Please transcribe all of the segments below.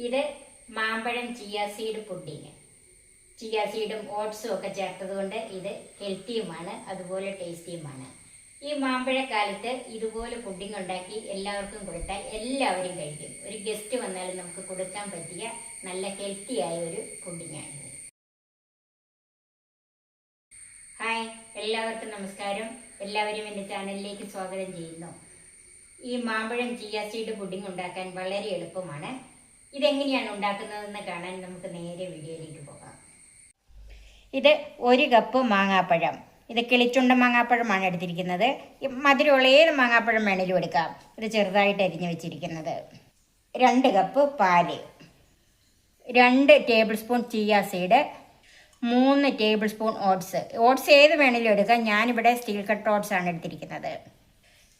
ഇത് മാമ്പഴം chia seed pudding. Chia സീഡും ഓട്സും ഒക്കെ ചേർത്തതുകൊണ്ട് ഇത് ഹെൽത്തിയുമാണ്, അതുപോലെ ടേസ്റ്റിയുമാണ്. ഈ മാമ്പഴക്കാലത്ത് ഇതുപോലെ പുഡിങ് ഉണ്ടാക്കി എല്ലാവർക്കും കൊടുത്താൽ എല്ലാവരും കഴിക്കും. ഒരു ഗസ്റ്റ് വന്നാലും നമുക്ക് കൊടുക്കാൻ പറ്റിയ നല്ല ഹെൽത്തിയായ ഒരു പുഡിങ്ങാണ്. ഹായ്, എല്ലാവർക്കും നമസ്കാരം. എല്ലാവരും എൻ്റെ ചാനലിലേക്ക് സ്വാഗതം ചെയ്യുന്നു. ഈ മാമ്പഴം ചിയ സീഡ് പുഡിങ് ഉണ്ടാക്കാൻ വളരെ എളുപ്പമാണ്. ഇതെങ്ങനെയാണ് ഉണ്ടാക്കുന്നതെന്ന് കാണാൻ നമുക്ക് നേരെ വീഡിയോയിലേക്ക് പോകാം. ഇത് 1 കപ്പ് മാങ്ങാപ്പഴം. ഇത് കിളിച്ചുണ്ട മാങ്ങാപ്പഴമാണ് എടുത്തിരിക്കുന്നത്. മധുരമുള്ള ഏത് മാങ്ങാപ്പഴം വേണേലും എടുക്കാം. ഇത് ചെറുതായിട്ട് അരിഞ്ഞ് വെച്ചിരിക്കുന്നത്. 2 കപ്പ് പാല്, 2 table spoon chia seed, 3 table spoon oats ഏത് വേണേലും എടുക്കാം. ഞാനിവിടെ സ്റ്റീൽ കട്ട് ഓട്സ് ആണ് എടുത്തിരിക്കുന്നത്.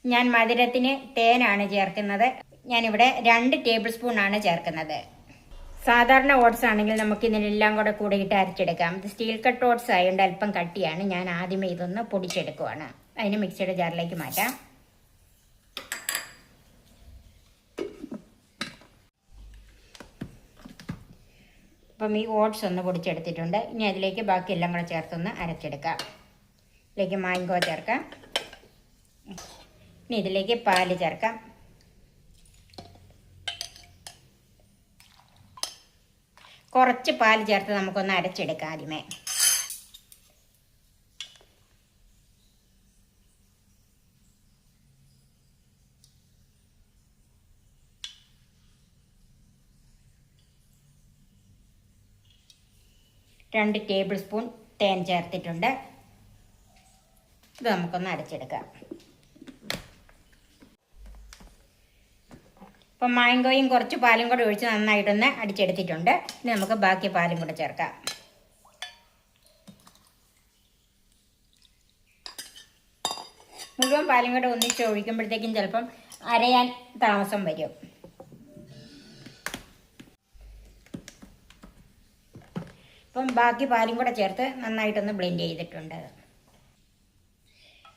ഞാൻ മധുരത്തിന് തേനാണ് ചേർക്കുന്നത്. ഞാനിവിടെ 2 ടേബിൾ സ്പൂൺ ആണ് ചേർക്കുന്നത്. സാധാരണ ഓട്സ് ആണെങ്കിൽ നമുക്ക് ഇതിനെല്ലാം കൂടെ ഇട്ട് അരച്ചെടുക്കാം. ഇത് സ്റ്റീൽ കട്ട് ഓട്സ് ആയതുകൊണ്ട് അല്പം കട്ടിയാണ്. ഞാൻ ആദ്യമേ ഇതൊന്ന് പൊടിച്ചെടുക്കുവാണ്. അതിന് മിക്സിയുടെ ജാറിലേക്ക് മാറ്റാം. അപ്പം ഈ ഓട്സ് ഒന്ന് പൊടിച്ചെടുത്തിട്ടുണ്ട്. ഇനി അതിലേക്ക് ബാക്കി എല്ലാം കൂടെ ചേർത്തൊന്ന് അരച്ചെടുക്കാം. ഇതിലേക്ക് മാങ്കോ ചേർക്കാം. ഇനി ഇതിലേക്ക് പാല് ചേർക്കാം. കുറച്ച് പാല് ചേർത്ത് നമുക്കൊന്ന് അരച്ചെടുക്കാം. ആദ്യമേ രണ്ട് ടേബിൾ സ്പൂൺ തേൻ ചേർത്തിട്ടുണ്ട്. ഇത് നമുക്കൊന്ന് അരച്ചെടുക്കാം. അപ്പം മാങ്കോയും കുറച്ച് പാലും കൂടെ ഒഴിച്ച് നന്നായിട്ടൊന്ന് അടിച്ചെടുത്തിട്ടുണ്ട്. ഇനി നമുക്ക് ബാക്കി പാലും കൂടെ ചേർക്കാം. മുഴുവൻ പാലും കൂടെ ഒന്നിച്ച് ഒഴിക്കുമ്പോഴത്തേക്കും ചിലപ്പം അരയാൻ താമസം വരും. അപ്പം ബാക്കി പാലും കൂടെ ചേർത്ത് നന്നായിട്ടൊന്ന് ബ്ലെൻഡ് ചെയ്തിട്ടുണ്ട്.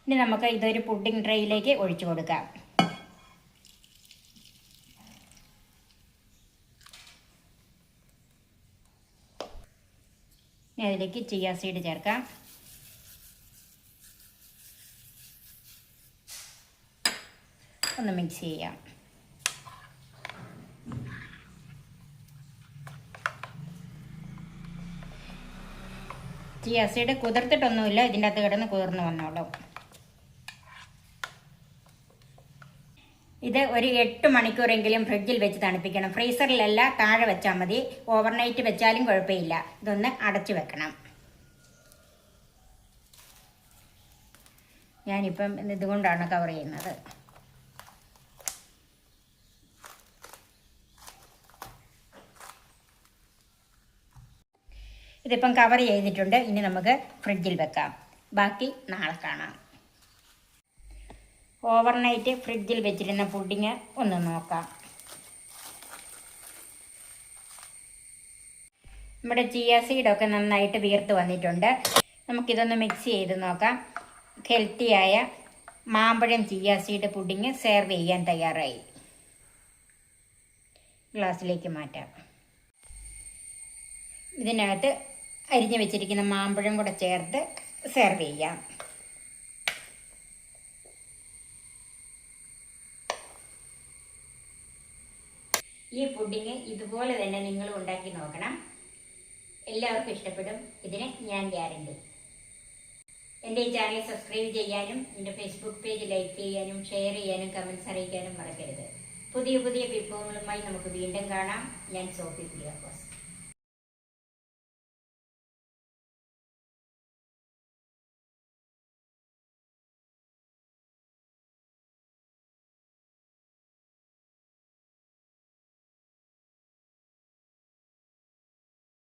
ഇനി നമുക്ക് ഇതൊരു പുഡിംഗ് ട്രേയിലേക്ക് ഒഴിച്ചു കൊടുക്കാം. ഇനി അതിലേക്ക് ചിയ സീഡ് ചേർക്കാം. ഒന്ന് മിക്സ് ചെയ്യാം. ചിയ സീഡ് കുതിർത്തിട്ടൊന്നുമില്ല, ഇതിൻ്റെ അകത്ത് കിടന്ന് കുതിർന്ന് വന്നോളും. ഇത് ഒരു 8 മണിക്കൂറെങ്കിലും ഫ്രിഡ്ജിൽ വെച്ച് തണുപ്പിക്കണം. ഫ്രീസറിലല്ല, താഴെ വെച്ചാൽ മതി. ഓവർനൈറ്റ് വെച്ചാലും കുഴപ്പമില്ല. ഇതൊന്ന് അടച്ചു വെക്കണം. ഞാനിപ്പം ഇതുകൊണ്ടാണ് കവർ ചെയ്യുന്നത്. ഇതിപ്പം കവർ ചെയ്തിട്ടുണ്ട്. ഇനി നമുക്ക് ഫ്രിഡ്ജിൽ വെക്കാം. ബാക്കി നാളെ കാണാം. ഓവർനൈറ്റ് ഫ്രിഡ്ജിൽ വെച്ചിരുന്ന പുഡിങ് ഒന്ന് നോക്കാം. നമ്മുടെ ചിയ സീഡൊക്കെ നന്നായിട്ട് വീർത്ത് വന്നിട്ടുണ്ട്. നമുക്കിതൊന്ന് മിക്സ് ചെയ്ത് നോക്കാം. ഹെൽത്തിയായ മാമ്പഴം ചിയ സീഡ് പുഡിങ് സെർവ് ചെയ്യാൻ തയ്യാറായി. ഗ്ലാസ്സിലേക്ക് മാറ്റാം. ഇതിനകത്ത് അരിഞ്ഞു വെച്ചിരിക്കുന്ന മാമ്പഴം കൂടെ ചേർത്ത് സെർവ് ചെയ്യാം. ഈ പുഡിങ് ഇതുപോലെ തന്നെ നിങ്ങളും ഉണ്ടാക്കി നോക്കണം. എല്ലാവർക്കും ഇഷ്ടപ്പെടും. ഇതിന് ഞാൻ ഗ്യാരണ്ടി. എൻ്റെ ഈ ചാനൽ സബ്സ്ക്രൈബ് ചെയ്യാനും എൻ്റെ ഫേസ്ബുക്ക് പേജ് ലൈക്ക് ചെയ്യാനും ഷെയർ ചെയ്യാനും കമൻറ്റ്സ് അറിയിക്കാനും മറക്കരുത്. പുതിയ വിഭവങ്ങളുമായി നമുക്ക് വീണ്ടും കാണാം. ഞാൻ സോഫി കുര്യാക്കോസ്.